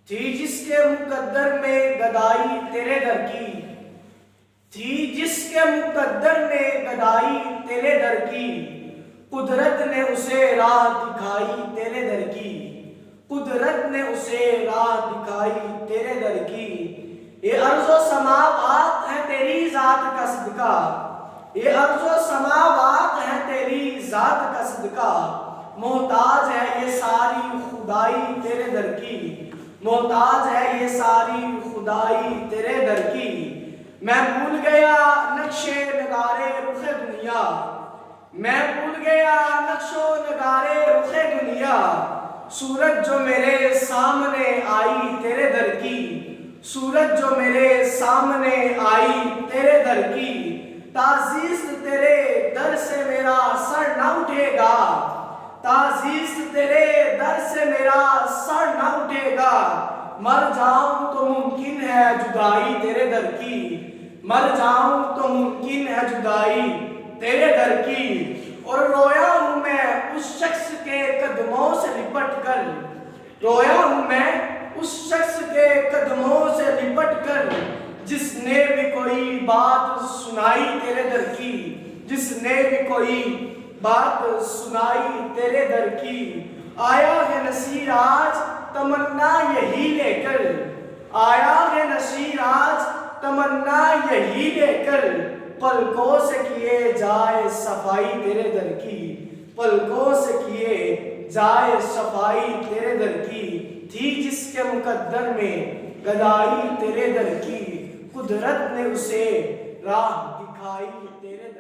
تھی جس کے مقدر میں گدائی تیرے در کی، تھی جس کے مقدر میں گدائی تیرے در کی، قدرت نے اسے راہ دکھائی تیرے در کی، قدرت نے اسے راہ دکھائی تیرے در کی۔ یہ ارض و سماوات ہے تیری ذات کا صدقہ، یہ ارض و سماوات ہے تیری ذات کا صدقہ، محتاج ہے یہ ساری خدائی تیرے در کی، محتاج ہے یہ ساری خدائی تیرے در کی۔ میں بھول گیا نقش نگارے رخ دنیا، میں بھول گیا نقش و نگارے رخ دنیا، سورج جو میرے سامنے آئی تیرے در کی، سورج جو میرے سامنے آئی تیرے در کی، تعزیز تیرے در سے میرا سر نہ اٹھے گا، تعزیز تیرے در سے میرا سر نہ اٹھے گا، مر جاؤں تو ممکن ہے جدائی تیرے در کی، مر جاؤں تو ممکن ہے جدائی تیرے در کی۔ اور رویا ہوں میں اس شخص کے قدموں سے لپٹ کر، رویا ہوں میں اس شخص کے قدموں سے لپٹ کر، جس نے بھی کوئی بات سنائی تیرے در کی، جس نے بھی کوئی بات سنائی تیرے در کی۔ آیا ہے نصیر آج تمنا یہی لے کر، آیا ہے نصیر آج تمنا یہی لے کر، پلکوں سے کیے جائے صفائی تیرے در کی، پلکوں سے کیے جائے صفائی تیرے در کی، تھی جس کے مقدر میں گدائی تیرے در کی، قدرت نے اسے راہ دکھائی تیرے